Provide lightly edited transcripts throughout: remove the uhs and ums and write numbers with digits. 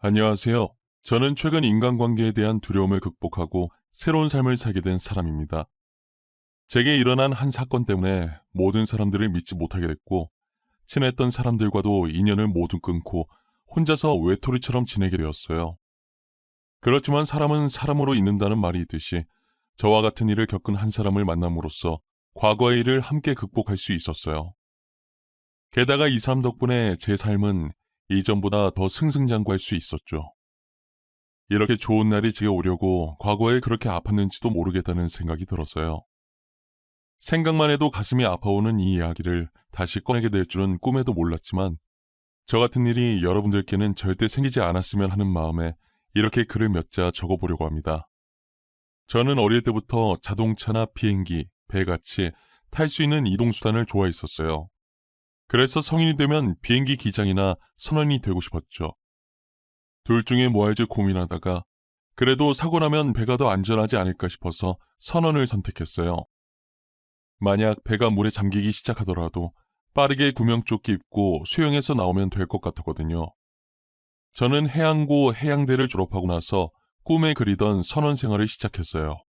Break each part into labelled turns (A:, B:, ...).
A: 안녕하세요. 저는 최근 인간관계에 대한 두려움을 극복하고 새로운 삶을 살게 된 사람입니다. 제게 일어난 한 사건 때문에 모든 사람들을 믿지 못하게 됐고, 친했던 사람들과도 인연을 모두 끊고 혼자서 외톨이처럼 지내게 되었어요. 그렇지만 사람은 사람으로 있는다는 말이 있듯이 저와 같은 일을 겪은 한 사람을 만남으로써 과거의 일을 함께 극복할 수 있었어요. 게다가 이 사람 덕분에 제 삶은 이전보다 더 승승장구할 수 있었죠. 이렇게 좋은 날이 제게 오려고 과거에 그렇게 아팠는지도 모르겠다는 생각이 들었어요. 생각만 해도 가슴이 아파오는 이 이야기를 다시 꺼내게 될 줄은 꿈에도 몰랐지만 저 같은 일이 여러분들께는 절대 생기지 않았으면 하는 마음에 이렇게 글을 몇 자 적어보려고 합니다. 저는 어릴 때부터 자동차나 비행기, 배같이 탈 수 있는 이동수단을 좋아했었어요. 그래서 성인이 되면 비행기 기장이나 선원이 되고 싶었죠. 둘 중에 뭐 할지 고민하다가 그래도 사고 나면 배가 더 안전하지 않을까 싶어서 선원을 선택했어요. 만약 배가 물에 잠기기 시작하더라도 빠르게 구명조끼 입고 수영해서 나오면 될 것 같았거든요. 저는 해양고 해양대를 졸업하고 나서 꿈에 그리던 선원 생활을 시작했어요.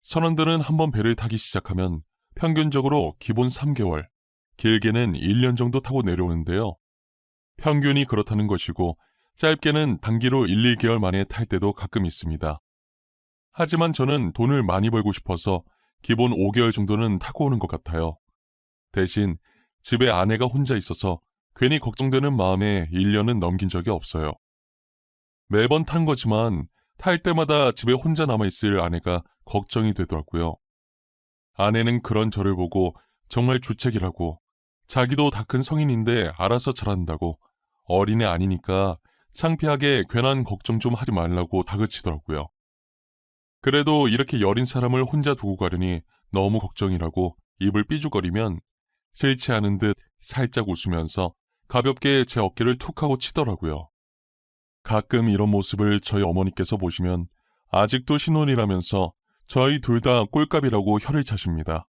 A: 선원들은 한번 배를 타기 시작하면 평균적으로 기본 3개월, 길게는 1년 정도 타고 내려오는데요. 평균이 그렇다는 것이고 짧게는 단기로 1, 2개월 만에 탈 때도 가끔 있습니다. 하지만 저는 돈을 많이 벌고 싶어서 기본 5개월 정도는 타고 오는 것 같아요. 대신 집에 아내가 혼자 있어서 괜히 걱정되는 마음에 1년은 넘긴 적이 없어요. 매번 탄 거지만 탈 때마다 집에 혼자 남아있을 아내가 걱정이 되더라고요. 아내는 그런 저를 보고 정말 주책이라고, 자기도 다 큰 성인인데 알아서 잘한다고, 어린애 아니니까 창피하게 괜한 걱정 좀 하지 말라고 다그치더라고요. 그래도 이렇게 여린 사람을 혼자 두고 가려니 너무 걱정이라고 입을 삐죽거리면 싫지 않은 듯 살짝 웃으면서 가볍게 제 어깨를 툭 하고 치더라고요. 가끔 이런 모습을 저희 어머니께서 보시면 아직도 신혼이라면서 저희 둘 다 꼴값이라고 혀를 차십니다.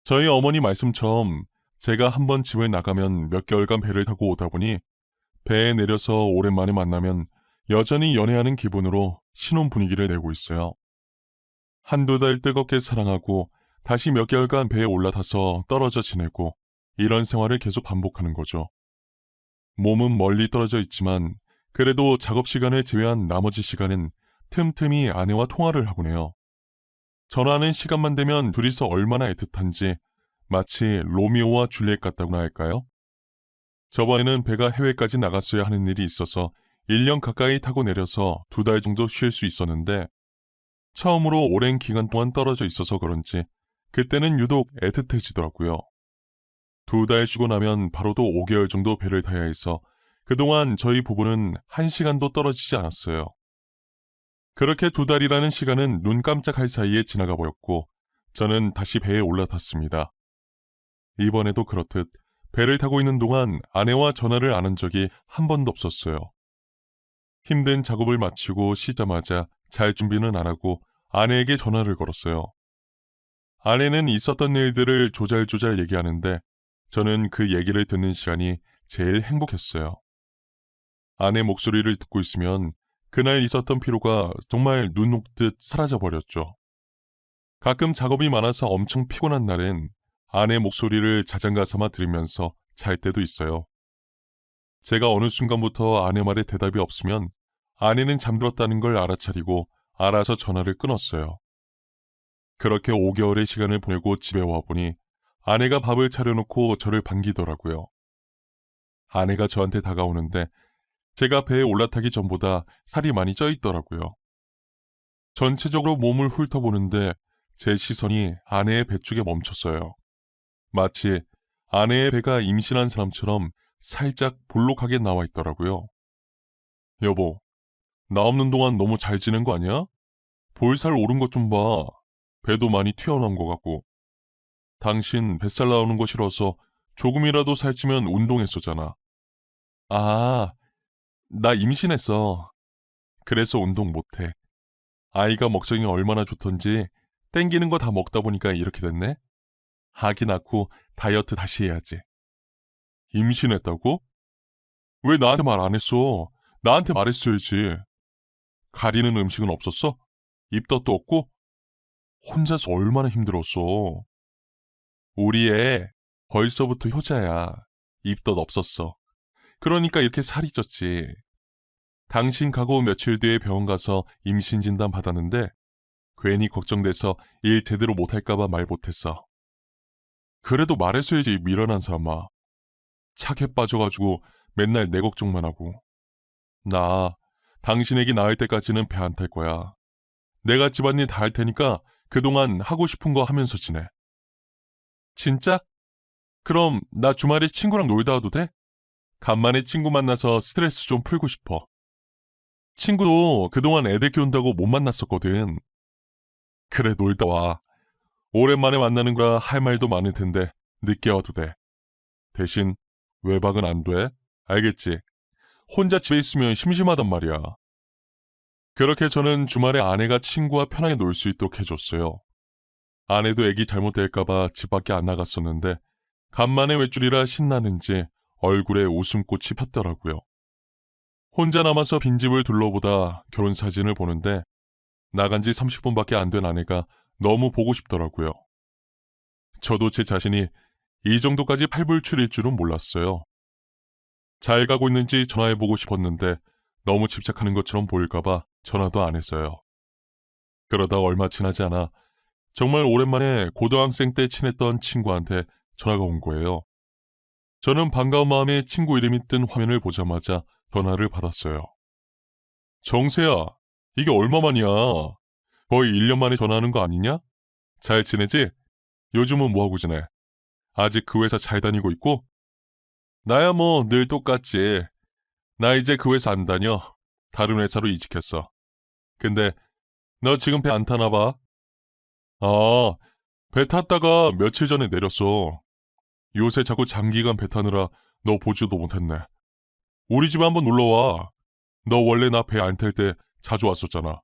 A: 저희 어머니 말씀처럼 제가 한번 집을 나가면 몇 개월간 배를 타고 오다 보니 배에 내려서 오랜만에 만나면 여전히 연애하는 기분으로 신혼 분위기를 내고 있어요. 한두 달 뜨겁게 사랑하고 다시 몇 개월간 배에 올라타서 떨어져 지내고 이런 생활을 계속 반복하는 거죠. 몸은 멀리 떨어져 있지만 그래도 작업 시간을 제외한 나머지 시간은 틈틈이 아내와 통화를 하곤 해요. 전화하는 시간만 되면 둘이서 얼마나 애틋한지 마치 로미오와 줄리엣 같다고나 할까요? 저번에는 배가 해외까지 나갔어야 하는 일이 있어서 1년 가까이 타고 내려서 2달 정도 쉴 수 있었는데 처음으로 오랜 기간 동안 떨어져 있어서 그런지 그때는 유독 애틋해지더라고요. 2달 쉬고 나면 바로 또 5개월 정도 배를 타야 해서 그동안 저희 부부는 1시간도 떨어지지 않았어요. 그렇게 2달이라는 시간은 눈 깜짝할 사이에 지나가 버렸고 저는 다시 배에 올라탔습니다. 이번에도 그렇듯 배를 타고 있는 동안 아내와 전화를 안 한 적이 한 번도 없었어요. 힘든 작업을 마치고 쉬자마자 잘 준비는 안 하고 아내에게 전화를 걸었어요. 아내는 있었던 일들을 조잘조잘 얘기하는데 저는 그 얘기를 듣는 시간이 제일 행복했어요. 아내 목소리를 듣고 있으면 그날 있었던 피로가 정말 눈 녹듯 사라져 버렸죠. 가끔 작업이 많아서 엄청 피곤한 날엔 아내 목소리를 자장가 삼아 들으면서 잘 때도 있어요. 제가 어느 순간부터 아내 말에 대답이 없으면 아내는 잠들었다는 걸 알아차리고 알아서 전화를 끊었어요. 그렇게 5개월의 시간을 보내고 집에 와보니 아내가 밥을 차려놓고 저를 반기더라고요. 아내가 저한테 다가오는데 제가 배에 올라타기 전보다 살이 많이 쪄 있더라고요. 전체적으로 몸을 훑어보는데 제 시선이 아내의 배 쪽에 멈췄어요. 마치 아내의 배가 임신한 사람처럼 살짝 볼록하게 나와 있더라고요. 여보, 나 없는 동안 너무 잘 지낸 거 아니야? 볼살 오른 것 좀 봐. 배도 많이 튀어나온 것 같고. 당신 뱃살 나오는 거 싫어서 조금이라도 살찌면 운동했었잖아. 아, 나 임신했어. 그래서 운동 못해. 아이가 먹성이 얼마나 좋던지 땡기는 거 다 먹다 보니까 이렇게 됐네. 아기 낳고 다이어트 다시 해야지. 임신했다고? 왜 나한테 말 안 했어? 나한테 말했어야지. 가리는 음식은 없었어? 입덧도 없고? 혼자서 얼마나 힘들었어. 우리 애 벌써부터 효자야. 입덧 없었어. 그러니까 이렇게 살이 쪘지. 당신 가고 며칠 뒤에 병원 가서 임신 진단 받았는데 괜히 걱정돼서 일 제대로 못할까봐 말 못했어. 그래도 말했어야지, 미련한 사람아. 착해 빠져가지고 맨날 내 걱정만 하고. 나 당신 애기 낳을 때까지는 배 안 탈 거야. 내가 집안일 다 할 테니까 그동안 하고 싶은 거 하면서 지내. 진짜? 그럼 나 주말에 친구랑 놀다 와도 돼? 간만에 친구 만나서 스트레스 좀 풀고 싶어. 친구도 그동안 애들 키운다고 못 만났었거든. 그래, 놀다 와. 오랜만에 만나는 거라 할 말도 많을 텐데 늦게 와도 돼. 대신 외박은 안 돼. 알겠지? 혼자 집에 있으면 심심하단 말이야. 그렇게 저는 주말에 아내가 친구와 편하게 놀 수 있도록 해줬어요. 아내도 애기 잘못될까봐 집 밖에 안 나갔었는데 간만에 외출이라 신나는지 얼굴에 웃음꽃이 폈더라고요. 혼자 남아서 빈집을 둘러보다 결혼사진을 보는데 나간 지 30분밖에 안 된 아내가 너무 보고 싶더라고요. 저도 제 자신이 이 정도까지 팔불출일 줄은 몰랐어요. 잘 가고 있는지 전화해보고 싶었는데 너무 집착하는 것처럼 보일까봐 전화도 안 했어요. 그러다 얼마 지나지 않아 정말 오랜만에 고등학생 때 친했던 친구한테 전화가 온 거예요. 저는 반가운 마음에 친구 이름이 뜬 화면을 보자마자 전화를 받았어요. 정세야, 이게 얼마만이야? 거의 1년 만에 전화하는 거 아니냐? 잘 지내지? 요즘은 뭐하고 지내? 아직 그 회사 잘 다니고 있고? 나야 뭐 늘 똑같지. 나 이제 그 회사 안 다녀. 다른 회사로 이직했어. 근데 너 지금 배 안 타나 봐? 아, 배 탔다가 며칠 전에 내렸어. 요새 자꾸 장기간 배 타느라 너 보지도 못했네. 우리 집에 한번 놀러와. 너 원래 나 배 안 탈 때 자주 왔었잖아.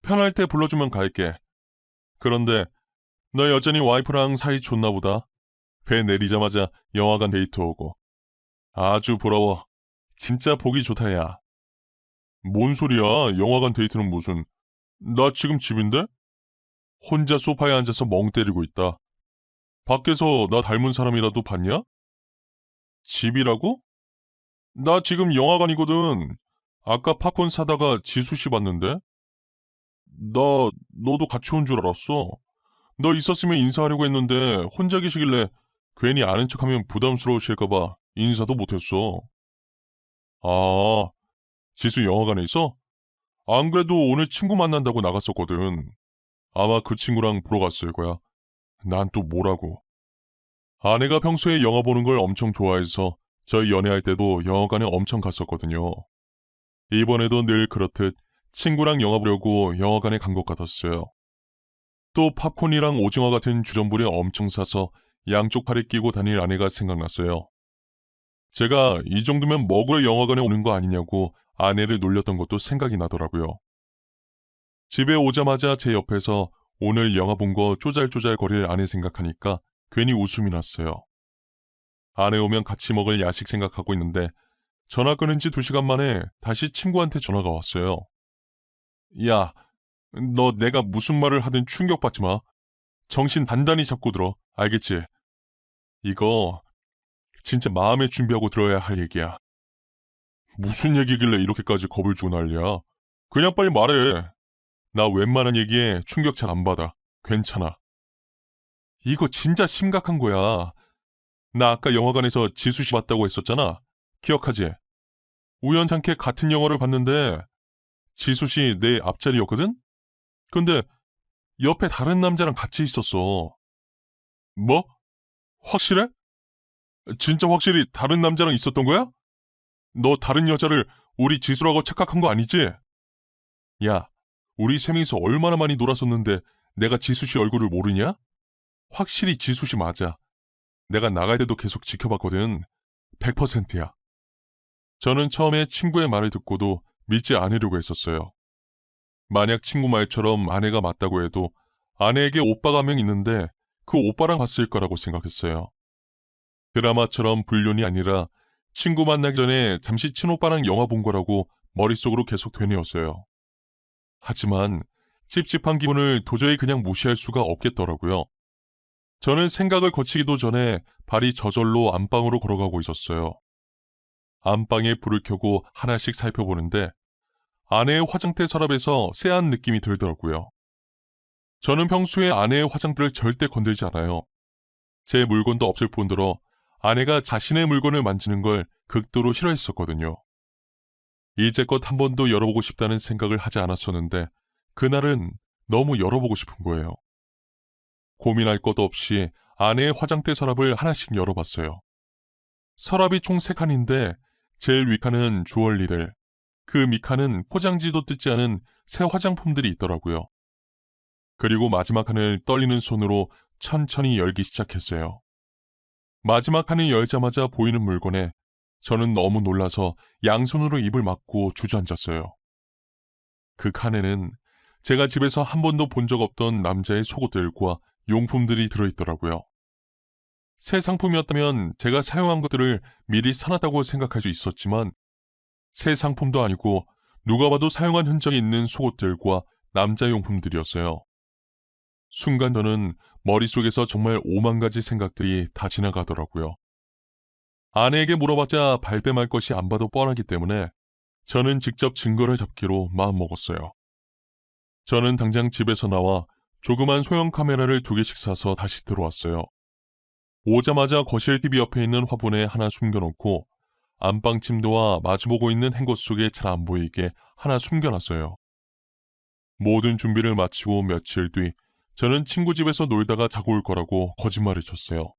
A: 편할 때 불러주면 갈게. 그런데 너 여전히 와이프랑 사이 좋나 보다. 배 내리자마자 영화관 데이트 오고. 아주 부러워. 진짜 보기 좋다, 야. 뭔 소리야? 영화관 데이트는 무슨. 나 지금 집인데? 혼자 소파에 앉아서 멍 때리고 있다. 밖에서 나 닮은 사람이라도 봤냐? 집이라고? 나 지금 영화관이거든. 아까 팝콘 사다가 지수 씨 봤는데? 너도 같이 온 줄 알았어. 너 있었으면 인사하려고 했는데 혼자 계시길래 괜히 아는 척하면 부담스러우실까봐 인사도 못했어. 아, 지수 영화관에 있어? 안 그래도 오늘 친구 만난다고 나갔었거든. 아마 그 친구랑 보러 갔을 거야. 난 또 뭐라고. 아내가 평소에 영화 보는 걸 엄청 좋아해서 저희 연애할 때도 영화관에 엄청 갔었거든요. 이번에도 늘 그렇듯 친구랑 영화 보려고 영화관에 간 것 같았어요. 또 팝콘이랑 오징어 같은 주전부리 엄청 사서 양쪽 팔에 끼고 다닐 아내가 생각났어요. 제가 이 정도면 먹으러 영화관에 오는 거 아니냐고 아내를 놀렸던 것도 생각이 나더라고요. 집에 오자마자 제 옆에서 오늘 영화 본 거 쪼잘쪼잘 거릴 아내 생각하니까 괜히 웃음이 났어요. 아내 오면 같이 먹을 야식 생각하고 있는데 전화 끊은 지 2시간 만에 다시 친구한테 전화가 왔어요. 야, 너 내가 무슨 말을 하든 충격받지 마. 정신 단단히 잡고 들어. 알겠지? 이거 진짜 마음의 준비하고 들어야 할 얘기야. 무슨 얘기길래 이렇게까지 겁을 주고 난리야. 그냥 빨리 말해. 나 웬만한 얘기에 충격 잘 안 받아. 괜찮아. 이거 진짜 심각한 거야. 나 아까 영화관에서 지수 씨 봤다고 했었잖아. 기억하지? 우연찮게 같은 영화를 봤는데 지수 씨 내 앞자리였거든? 근데 옆에 다른 남자랑 같이 있었어. 뭐? 확실해? 진짜 확실히 다른 남자랑 있었던 거야? 너 다른 여자를 우리 지수라고 착각한 거 아니지? 야, 우리 세 명이서 얼마나 많이 놀았었는데 내가 지수 씨 얼굴을 모르냐? 확실히 지수 씨 맞아. 내가 나갈 때도 계속 지켜봤거든. 100%야. 저는 처음에 친구의 말을 듣고도 믿지 않으려고 했었어요. 만약 친구 말처럼 아내가 맞다고 해도 아내에게 오빠가 한 명 있는데 그 오빠랑 봤을 거라고 생각했어요. 드라마처럼 불륜이 아니라 친구 만나기 전에 잠시 친오빠랑 영화 본 거라고 머릿속으로 계속 되뇌었어요. 하지만 찝찝한 기분을 도저히 그냥 무시할 수가 없겠더라고요. 저는 생각을 거치기도 전에 발이 저절로 안방으로 걸어가고 있었어요. 안방에 불을 켜고 하나씩 살펴보는데 아내의 화장대 서랍에서 쎄한 느낌이 들더라고요. 저는 평소에 아내의 화장대를 절대 건들지 않아요. 제 물건도 없을 뿐더러 아내가 자신의 물건을 만지는 걸 극도로 싫어했었거든요. 이제껏 한 번도 열어보고 싶다는 생각을 하지 않았었는데 그날은 너무 열어보고 싶은 거예요. 고민할 것도 없이 아내의 화장대 서랍을 하나씩 열어봤어요. 서랍이 총 3칸인데 제일 윗칸은 주얼리들, 그 밑칸은 포장지도 뜯지 않은 새 화장품들이 있더라고요. 그리고 마지막 칸을 떨리는 손으로 천천히 열기 시작했어요. 마지막 칸을 열자마자 보이는 물건에 저는 너무 놀라서 양손으로 입을 막고 주저앉았어요. 그 칸에는 제가 집에서 한 번도 본 적 없던 남자의 속옷들과 용품들이 들어있더라고요. 새 상품이었다면 제가 사용한 것들을 미리 사놨다고 생각할 수 있었지만 새 상품도 아니고 누가 봐도 사용한 흔적이 있는 속옷들과 남자 용품들이었어요. 순간 저는 머릿속에서 정말 5만 가지 생각들이 다 지나가더라고요. 아내에게 물어봤자 발뺌할 것이 안 봐도 뻔하기 때문에 저는 직접 증거를 잡기로 마음먹었어요. 저는 당장 집에서 나와 조그만 소형 카메라를 2개씩 사서 다시 들어왔어요. 오자마자 거실 TV 옆에 있는 화분에 하나 숨겨놓고 안방 침대와 마주보고 있는 행거 속에 잘 안 보이게 하나 숨겨놨어요. 모든 준비를 마치고 며칠 뒤 저는 친구 집에서 놀다가 자고 올 거라고 거짓말을 쳤어요.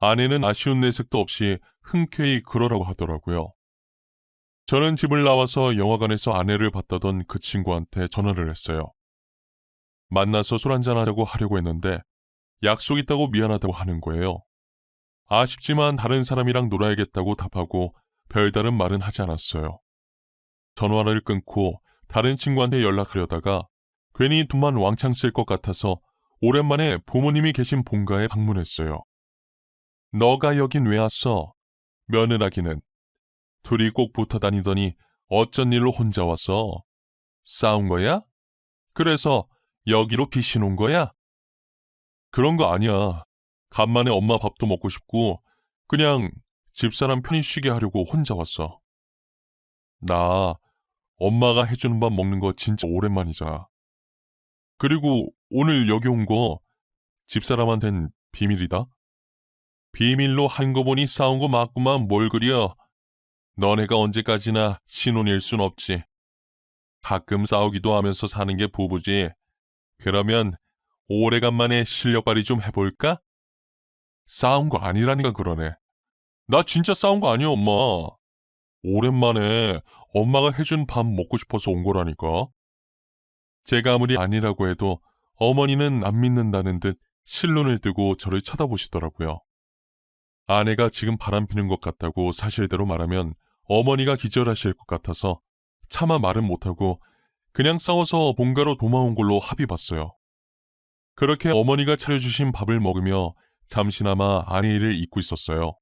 A: 아내는 아쉬운 내색도 없이 흔쾌히 그러라고 하더라고요. 저는 집을 나와서 영화관에서 아내를 봤다던 그 친구한테 전화를 했어요. 만나서 술 한잔 하자고 하려고 했는데 약속 있다고 미안하다고 하는 거예요. 아쉽지만 다른 사람이랑 놀아야겠다고 답하고 별다른 말은 하지 않았어요. 전화를 끊고 다른 친구한테 연락하려다가 괜히 돈만 왕창 쓸 것 같아서 오랜만에 부모님이 계신 본가에 방문했어요. 너가 여긴 왜 왔어? 며느라기는. 둘이 꼭 붙어 다니더니 어쩐 일로 혼자 왔어? 싸운 거야? 그래서 여기로 피신 온 거야? 그런 거 아니야. 간만에 엄마 밥도 먹고 싶고 그냥 집사람 편히 쉬게 하려고 혼자 왔어. 나 엄마가 해주는 밥 먹는 거 진짜 오랜만이잖아. 그리고 오늘 여기 온 거 집사람한텐 비밀이다. 비밀로 한 거 보니 싸운 거 맞구만 뭘 그려. 너네가 언제까지나 신혼일 순 없지. 가끔 싸우기도 하면서 사는 게 부부지. 그러면 오래간만에 실력 발휘 좀 해볼까? 싸운 거 아니라니까 그러네. 나 진짜 싸운 거 아니야, 엄마. 오랜만에 엄마가 해준 밥 먹고 싶어서 온 거라니까. 제가 아무리 아니라고 해도 어머니는 안 믿는다는 듯 실눈을 뜨고 저를 쳐다보시더라고요. 아내가 지금 바람피는 것 같다고 사실대로 말하면 어머니가 기절하실 것 같아서 차마 말은 못하고 그냥 싸워서 본가로 도망온 걸로 합의 봤어요. 그렇게 어머니가 차려주신 밥을 먹으며 잠시나마 아내 일을 잊고 있었어요.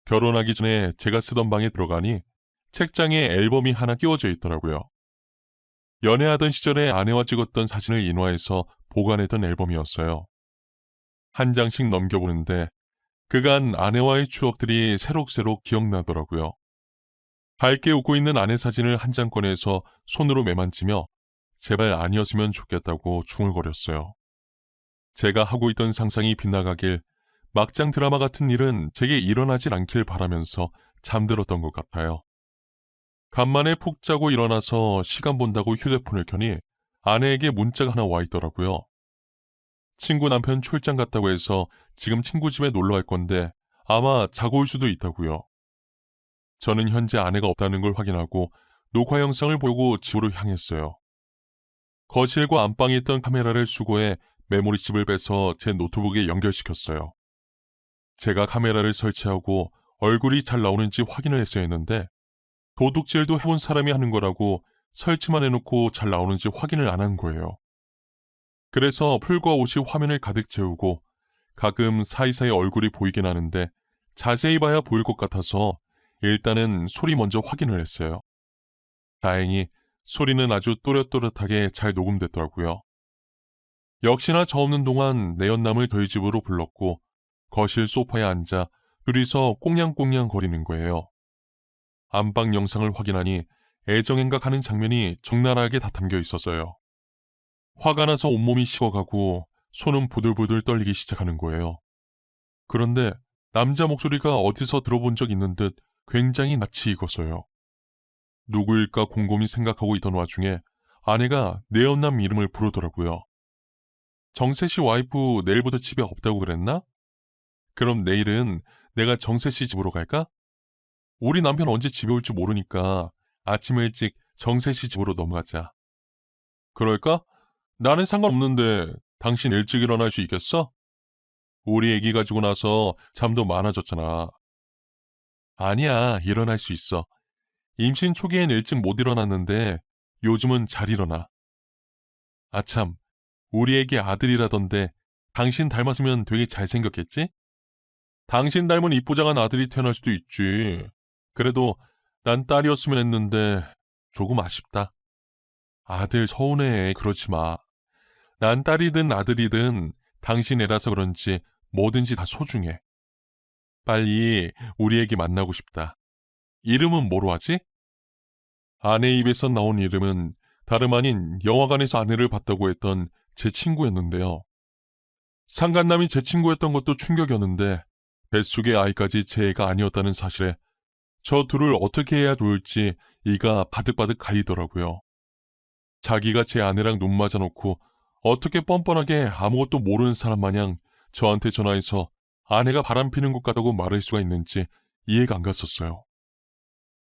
A: 결혼하기 전에 제가 쓰던 방에 들어가니 책장에 앨범이 하나 끼워져 있더라고요. 연애하던 시절에 아내와 찍었던 사진을 인화해서 보관했던 앨범이었어요. 한 장씩 넘겨보는데 그간 아내와의 추억들이 새록새록 기억나더라고요. 밝게 웃고 있는 아내 사진을 한 장 꺼내서 손으로 매만지며 제발 아니었으면 좋겠다고 중얼거렸어요. 제가 하고 있던 상상이 빗나가길 막장 드라마 같은 일은 제게 일어나질 않길 바라면서 잠들었던 것 같아요. 간만에 푹 자고 일어나서 시간 본다고 휴대폰을 켜니 아내에게 문자가 하나 와 있더라고요. 친구 남편 출장 갔다고 해서 지금 친구 집에 놀러 갈 건데 아마 자고 올 수도 있다고요. 저는 현재 아내가 없다는 걸 확인하고 녹화 영상을 보고 집으로 향했어요. 거실과 안방에 있던 카메라를 수거해 메모리칩을 빼서 제 노트북에 연결시켰어요. 제가 카메라를 설치하고 얼굴이 잘 나오는지 확인을 했어야 했는데 도둑질도 해본 사람이 하는 거라고 설치만 해놓고 잘 나오는지 확인을 안 한 거예요. 그래서 풀과 옷이 화면을 가득 채우고 가끔 사이사이 얼굴이 보이긴 하는데 자세히 봐야 보일 것 같아서 일단은 소리 먼저 확인을 했어요. 다행히 소리는 아주 또렷또렷하게 잘 녹음됐더라고요. 역시나 저 없는 동안 내연남을 저희 집으로 불렀고 거실 소파에 앉아 둘이서 꽁냥꽁냥 거리는 거예요. 안방 영상을 확인하니 애정행각하는 장면이 적나라하게 다 담겨 있었어요. 화가 나서 온몸이 식어가고 손은 부들부들 떨리기 시작하는 거예요. 그런데 남자 목소리가 어디서 들어본 적 있는 듯 굉장히 낯이 익었어요. 누구일까 곰곰이 생각하고 있던 와중에 아내가 내연남 이름을 부르더라고요. 정세 씨 와이프 내일부터 집에 없다고 그랬나? 그럼 내일은 내가 정세 씨 집으로 갈까? 우리 남편 언제 집에 올지 모르니까 아침 일찍 정세 씨 집으로 넘어가자. 그럴까? 나는 상관없는데 당신 일찍 일어날 수 있겠어? 우리 애기 가지고 나서 잠도 많아졌잖아. 아니야, 일어날 수 있어. 임신 초기엔 일찍 못 일어났는데 요즘은 잘 일어나. 아참, 우리 애기 아들이라던데 당신 닮았으면 되게 잘생겼겠지? 당신 닮은 이쁘장한 아들이 태어날 수도 있지. 그래도 난 딸이었으면 했는데 조금 아쉽다. 아들 서운해. 그러지 마. 난 딸이든 아들이든 당신 애라서 그런지 뭐든지 다 소중해. 빨리 우리 애기 만나고 싶다. 이름은 뭐로 하지? 아내 입에서 나온 이름은 다름 아닌 영화관에서 아내를 봤다고 했던 제 친구였는데요. 상간남이 제 친구였던 것도 충격이었는데 뱃속의 아이까지 제 애가 아니었다는 사실에 저 둘을 어떻게 해야 좋을지 이가 바득바득 갈리더라고요. 자기가 제 아내랑 눈 맞아놓고 어떻게 뻔뻔하게 아무것도 모르는 사람 마냥 저한테 전화해서 아내가 바람피는 것 같다고 말할 수가 있는지 이해가 안 갔었어요.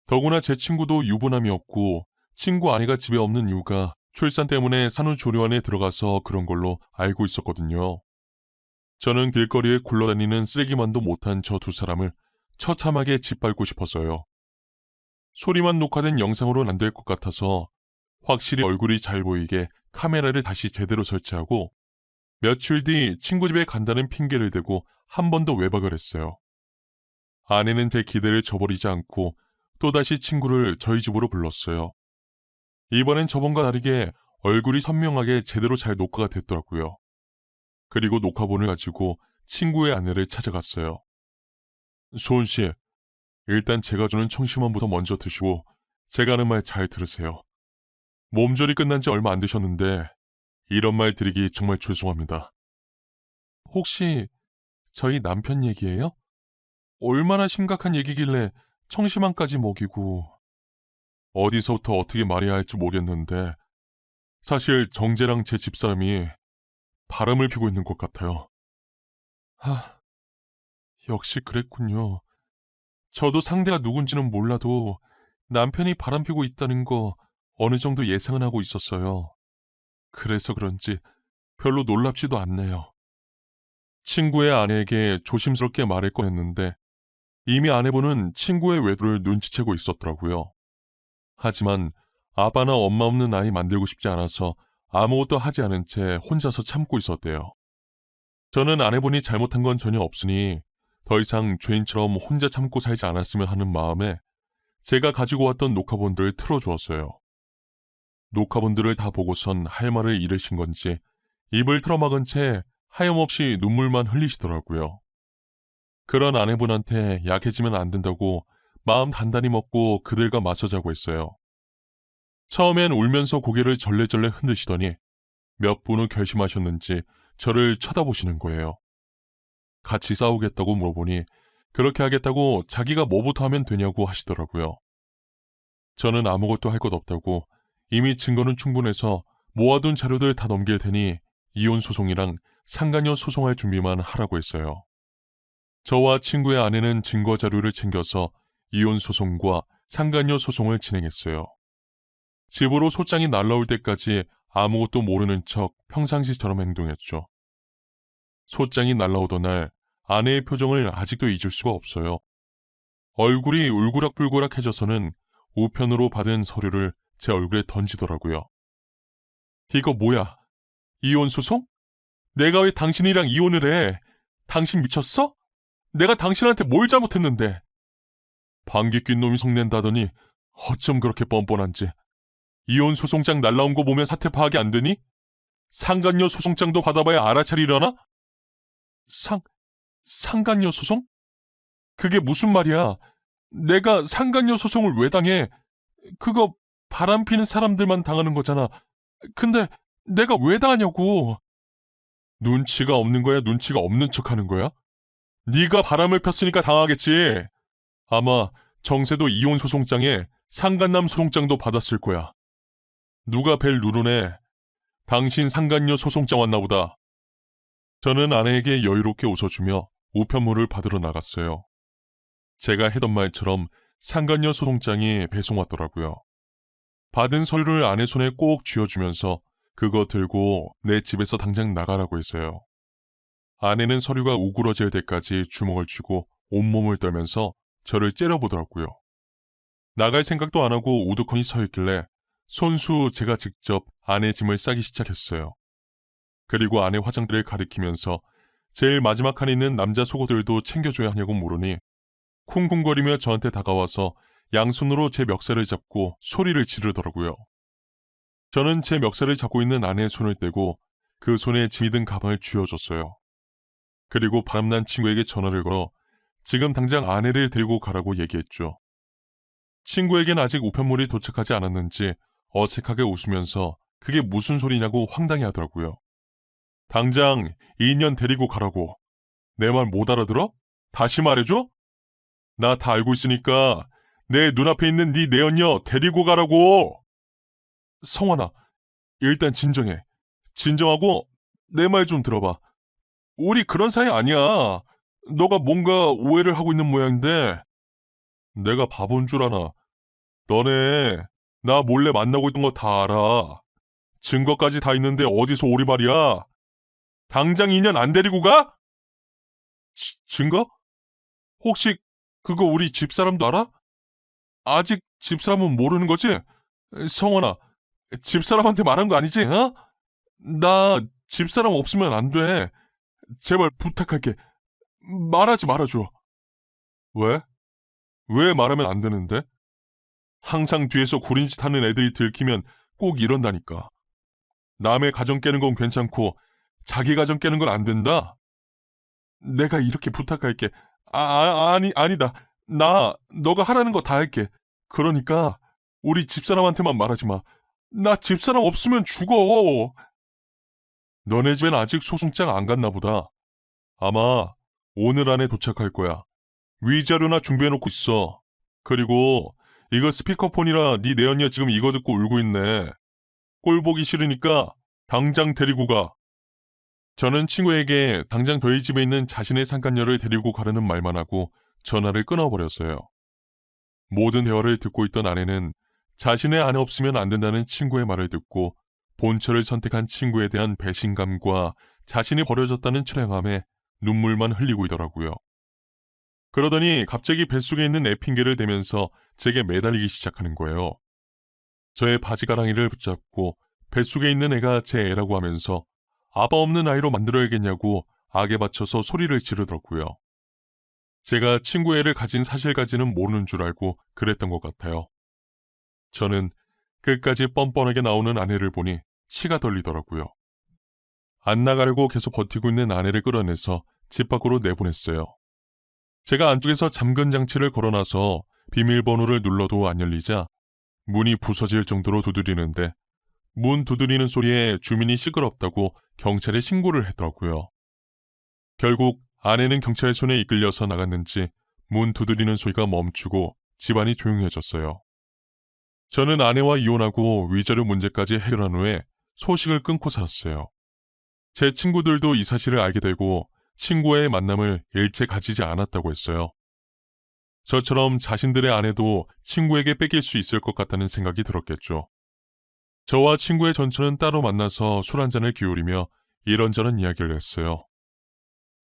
A: 더구나 제 친구도 유부남이었고 친구 아내가 집에 없는 이유가 출산 때문에 산후조리원에 들어가서 그런 걸로 알고 있었거든요. 저는 길거리에 굴러다니는 쓰레기만도 못한 저 두 사람을 처참하게 짓밟고 싶었어요. 소리만 녹화된 영상으로는 안 될 것 같아서 확실히 얼굴이 잘 보이게 카메라를 다시 제대로 설치하고 며칠 뒤 친구 집에 간다는 핑계를 대고 한 번 더 외박을 했어요. 아내는 제 기대를 저버리지 않고 또다시 친구를 저희 집으로 불렀어요. 이번엔 저번과 다르게 얼굴이 선명하게 제대로 잘 녹화가 됐더라고요. 그리고 녹화본을 가지고 친구의 아내를 찾아갔어요. 소은 씨, 일단 제가 주는 청심환부터 먼저 드시고 제가 하는 말 잘 들으세요. 몸조리 끝난 지 얼마 안 되셨는데 이런 말 드리기 정말 죄송합니다. 혹시 저희 남편 얘기예요? 얼마나 심각한 얘기길래 청심환까지 먹이고 어디서부터 어떻게 말해야 할지 모르겠는데 사실 정재랑 제 집사람이 바람을 피고 있는 것 같아요. 역시 그랬군요. 저도 상대가 누군지는 몰라도 남편이 바람피고 있다는 거 어느 정도 예상은 하고 있었어요. 그래서 그런지 별로 놀랍지도 않네요. 친구의 아내에게 조심스럽게 말을 꺼냈는데 이미 아내분은 친구의 외도를 눈치채고 있었더라고요. 하지만 아빠나 엄마 없는 아이 만들고 싶지 않아서 아무것도 하지 않은 채 혼자서 참고 있었대요. 저는 아내분이 잘못한 건 전혀 없으니 더 이상 죄인처럼 혼자 참고 살지 않았으면 하는 마음에 제가 가지고 왔던 녹화본들을 틀어주었어요. 녹화본들을 다 보고선 할 말을 잃으신 건지 입을 틀어막은 채 하염없이 눈물만 흘리시더라고요. 그런 아내분한테 약해지면 안 된다고 마음 단단히 먹고 그들과 맞서 자고 했어요. 처음엔 울면서 고개를 절레절레 흔드시더니 몇 분 후 결심하셨는지 저를 쳐다보시는 거예요. 같이 싸우겠다고 물어보니 그렇게 하겠다고 자기가 뭐부터 하면 되냐고 하시더라고요. 저는 아무것도 할 것 없다고 이미 증거는 충분해서 모아둔 자료들 다 넘길 테니 이혼 소송이랑 상간녀 소송할 준비만 하라고 했어요. 저와 친구의 아내는 증거 자료를 챙겨서 이혼 소송과 상간녀 소송을 진행했어요. 집으로 소장이 날라올 때까지 아무것도 모르는 척 평상시처럼 행동했죠. 소장이 날라오던 날 아내의 표정을 아직도 잊을 수가 없어요. 얼굴이 울그락불그락해져서는 우편으로 받은 서류를 제 얼굴에 던지더라고요. 이거 뭐야? 이혼 소송? 내가 왜 당신이랑 이혼을 해? 당신 미쳤어? 내가 당신한테 뭘 잘못했는데. 방귀 낀 놈이 속낸다더니 어쩜 그렇게 뻔뻔한지. 이혼 소송장 날라온 거 보면 사태 파악이 안 되니? 상간녀 소송장도 받아봐야 알아차리려나? 상간녀 소송? 그게 무슨 말이야? 내가 상간녀 소송을 왜 당해? 그거 바람피는 사람들만 당하는 거잖아. 근데 내가 왜 당하냐고. 눈치가 없는 거야? 눈치가 없는 척하는 거야? 네가 바람을 폈으니까 당하겠지. 아마 정세도 이혼 소송장에 상간남 소송장도 받았을 거야. 누가 벨 누르네. 당신 상간녀 소송장 왔나 보다. 저는 아내에게 여유롭게 웃어주며 우편물을 받으러 나갔어요. 제가 해던 말처럼 상간녀 소송장이 배송 왔더라고요. 받은 서류를 아내 손에 꼭 쥐어주면서 그거 들고 내 집에서 당장 나가라고 했어요. 아내는 서류가 우그러질 때까지 주먹을 쥐고 온몸을 떨면서 저를 째려보더라고요. 나갈 생각도 안 하고 우두커니 서 있길래 손수 제가 직접 아내 짐을 싸기 시작했어요. 그리고 아내 화장들을 가리키면서 제일 마지막 칸에 있는 남자 속옷들도 챙겨줘야 하냐고 물으니 쿵쿵거리며 저한테 다가와서 양손으로 제 멱살을 잡고 소리를 지르더라고요. 저는 제 멱살을 잡고 있는 아내의 손을 떼고 그 손에 짐이 든 가방을 쥐어줬어요. 그리고 바람난 친구에게 전화를 걸어 지금 당장 아내를 데리고 가라고 얘기했죠. 친구에겐 아직 우편물이 도착하지 않았는지 어색하게 웃으면서 그게 무슨 소리냐고 황당해하더라고요. 당장 2년 데리고 가라고. 내 말 못 알아들어? 다시 말해줘? 나 다 알고 있으니까 내 눈앞에 있는 네 내연녀 데리고 가라고. 성환아, 일단 진정해. 진정하고 내 말 좀 들어봐. 우리 그런 사이 아니야. 너가 뭔가 오해를 하고 있는 모양인데. 내가 바본 줄 아나. 너네 나 몰래 만나고 있던 거 다 알아. 증거까지 다 있는데 어디서 오리발이야. 당장 2년 안 데리고 가? 증거? 혹시 그거 우리 집사람도 알아? 아직 집사람은 모르는 거지? 성원아, 집사람한테 말한 거 아니지? 어? 나 집사람 없으면 안 돼. 제발 부탁할게. 말하지 말아줘. 왜? 왜 말하면 안 되는데? 항상 뒤에서 구린 짓 하는 애들이 들키면 꼭 이런다니까. 남의 가정 깨는 건 괜찮고 자기 가정 깨는 건 안 된다? 내가 이렇게 부탁할게. 아니다. 너가 하라는 거 다 할게. 그러니까 우리 집사람한테만 말하지 마. 나 집사람 없으면 죽어. 너네 집엔 아직 소송장 안 갔나 보다. 아마 오늘 안에 도착할 거야. 위자료나 준비해놓고 있어. 그리고 이거 스피커폰이라 네 내연녀 지금 이거 듣고 울고 있네. 꼴 보기 싫으니까 당장 데리고 가. 저는 친구에게 당장 저희 집에 있는 자신의 상간녀를 데리고 가려는 말만 하고 전화를 끊어버렸어요. 모든 대화를 듣고 있던 아내는 자신의 아내 없으면 안 된다는 친구의 말을 듣고 본처를 선택한 친구에 대한 배신감과 자신이 버려졌다는 처량함에 눈물만 흘리고 있더라고요. 그러더니 갑자기 뱃속에 있는 애 핑계를 대면서 제게 매달리기 시작하는 거예요. 저의 바지가랑이를 붙잡고 뱃속에 있는 애가 제 애라고 하면서 아빠 없는 아이로 만들어야겠냐고 악에 받쳐서 소리를 지르더라고요. 제가 친구 애를 가진 사실까지는 모르는 줄 알고 그랬던 것 같아요. 저는 끝까지 뻔뻔하게 나오는 아내를 보니 치가 떨리더라고요. 안 나가려고 계속 버티고 있는 아내를 끌어내서 집 밖으로 내보냈어요. 제가 안쪽에서 잠금 장치를 걸어놔서 비밀번호를 눌러도 안 열리자 문이 부서질 정도로 두드리는데 문 두드리는 소리에 주민이 시끄럽다고 경찰에 신고를 했더라고요. 결국 아내는 경찰 손에 이끌려서 나갔는지 문 두드리는 소리가 멈추고 집안이 조용해졌어요. 저는 아내와 이혼하고 위자료 문제까지 해결한 후에 소식을 끊고 살았어요. 제 친구들도 이 사실을 알게 되고 친구와의 만남을 일체 가지지 않았다고 했어요. 저처럼 자신들의 아내도 친구에게 뺏길 수 있을 것 같다는 생각이 들었겠죠. 저와 친구의 전처는 따로 만나서 술 한잔을 기울이며 이런저런 이야기를 했어요.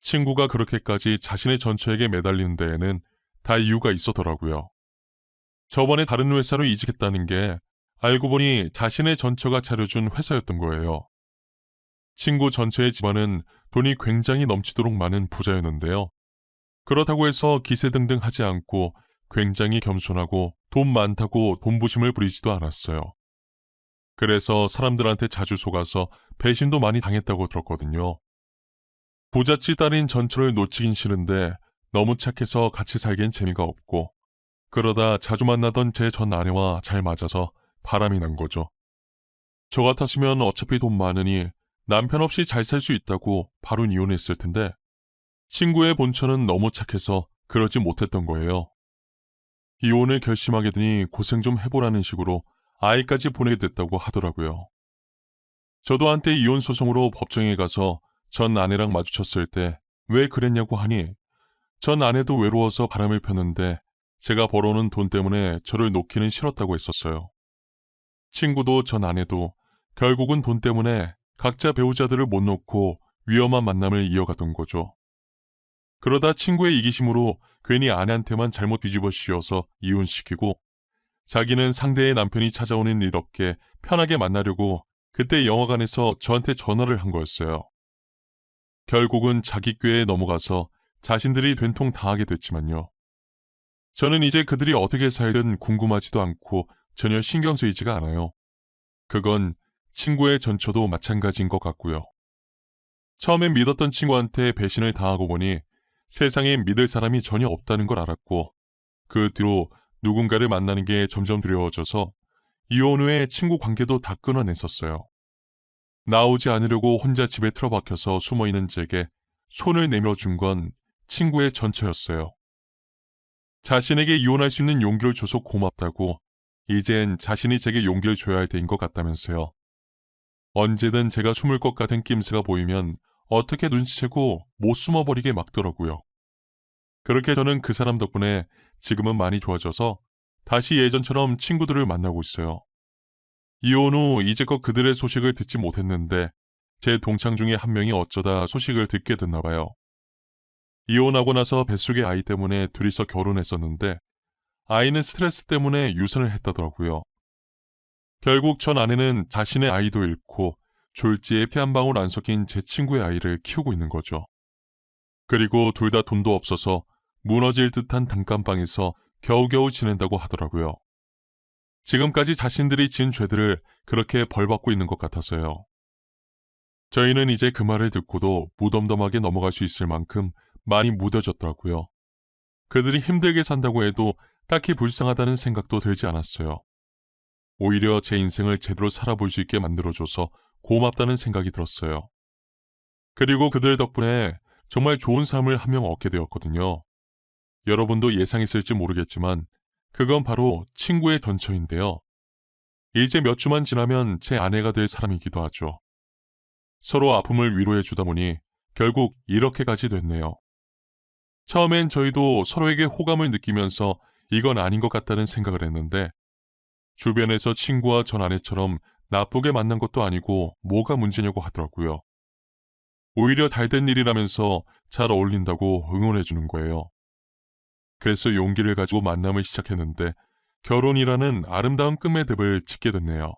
A: 친구가 그렇게까지 자신의 전처에게 매달리는 데에는 다 이유가 있었더라고요. 저번에 다른 회사로 이직했다는 게 알고 보니 자신의 전처가 차려준 회사였던 거예요. 친구 전처의 집안은 돈이 굉장히 넘치도록 많은 부자였는데요. 그렇다고 해서 기세등등하지 않고 굉장히 겸손하고 돈 많다고 돈부심을 부리지도 않았어요. 그래서 사람들한테 자주 속아서 배신도 많이 당했다고 들었거든요. 부잣집 딸인 전철을 놓치긴 싫은데 너무 착해서 같이 살기엔 재미가 없고, 그러다 자주 만나던 제 전 아내와 잘 맞아서 바람이 난 거죠. 저 같았으면 어차피 돈 많으니 남편 없이 잘 살 수 있다고 바로 이혼했을 텐데, 친구의 본처는 너무 착해서 그러지 못했던 거예요. 이혼을 결심하게 되니 고생 좀 해보라는 식으로 아이까지 보내게 됐다고 하더라고요. 저도 한때 이혼 소송으로 법정에 가서 전 아내랑 마주쳤을 때 왜 그랬냐고 하니, 전 아내도 외로워서 바람을 폈는데 제가 벌어오는 돈 때문에 저를 놓기는 싫었다고 했었어요. 친구도 전 아내도 결국은 돈 때문에 각자 배우자들을 못 놓고 위험한 만남을 이어가던 거죠. 그러다 친구의 이기심으로 괜히 아내한테만 잘못 뒤집어 씌워서 이혼시키고, 자기는 상대의 남편이 찾아오는 일 없게 편하게 만나려고 그때 영화관에서 저한테 전화를 한 거였어요. 결국은 자기 꾀에 넘어가서 자신들이 된통 당하게 됐지만요. 저는 이제 그들이 어떻게 살든 궁금하지도 않고 전혀 신경 쓰이지가 않아요. 그건 친구의 전처도 마찬가지인 것 같고요. 처음엔 믿었던 친구한테 배신을 당하고 보니 세상에 믿을 사람이 전혀 없다는 걸 알았고, 그 뒤로 누군가를 만나는 게 점점 두려워져서 이혼 후에 친구 관계도 다 끊어냈었어요. 나오지 않으려고 혼자 집에 틀어박혀서 숨어있는 제게 손을 내밀어준 건 친구의 전처였어요. 자신에게 이혼할 수 있는 용기를 줘서 고맙다고, 이젠 자신이 제게 용기를 줘야 할 때인 것 같다면서요. 언제든 제가 숨을 것 같은 낌새가 보이면 어떻게 눈치채고 못 숨어버리게 막더라고요. 그렇게 저는 그 사람 덕분에 지금은 많이 좋아져서 다시 예전처럼 친구들을 만나고 있어요. 이혼 후 이제껏 그들의 소식을 듣지 못했는데 제 동창 중에 한 명이 어쩌다 소식을 듣게 됐나 봐요. 이혼하고 나서 뱃속의 아이 때문에 둘이서 결혼했었는데 아이는 스트레스 때문에 유산을 했다더라고요. 결국 전 아내는 자신의 아이도 잃고 졸지에 피 한 방울 안 섞인 제 친구의 아이를 키우고 있는 거죠. 그리고 둘 다 돈도 없어서 무너질 듯한 단칸방에서 겨우겨우 지낸다고 하더라고요. 지금까지 자신들이 지은 죄들을 그렇게 벌받고 있는 것 같아서요. 저희는 이제 그 말을 듣고도 무덤덤하게 넘어갈 수 있을 만큼 많이 무뎌졌더라고요. 그들이 힘들게 산다고 해도 딱히 불쌍하다는 생각도 들지 않았어요. 오히려 제 인생을 제대로 살아볼 수 있게 만들어줘서 고맙다는 생각이 들었어요. 그리고 그들 덕분에 정말 좋은 삶을 한 명 얻게 되었거든요. 여러분도 예상했을지 모르겠지만 그건 바로 친구의 전처인데요. 이제 몇 주만 지나면 제 아내가 될 사람이기도 하죠. 서로 아픔을 위로해 주다 보니 결국 이렇게까지 됐네요. 처음엔 저희도 서로에게 호감을 느끼면서 이건 아닌 것 같다는 생각을 했는데, 주변에서 친구와 전 아내처럼 나쁘게 만난 것도 아니고 뭐가 문제냐고 하더라고요. 오히려 잘된 일이라면서 잘 어울린다고 응원해 주는 거예요. 그래서 용기를 가지고 만남을 시작했는데 결혼이라는 아름다운 끝맺음을 짓게 됐네요.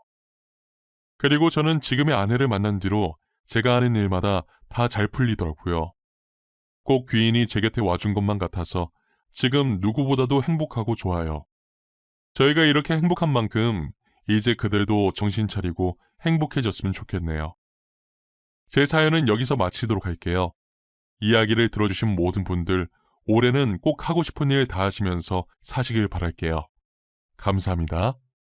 A: 그리고 저는 지금의 아내를 만난 뒤로 제가 하는 일마다 다 잘 풀리더라고요. 꼭 귀인이 제 곁에 와준 것만 같아서 지금 누구보다도 행복하고 좋아요. 저희가 이렇게 행복한 만큼 이제 그들도 정신 차리고 행복해졌으면 좋겠네요. 제 사연은 여기서 마치도록 할게요. 이야기를 들어주신 모든 분들, 올해는 꼭 하고 싶은 일 다 하시면서 사시길 바랄게요. 감사합니다.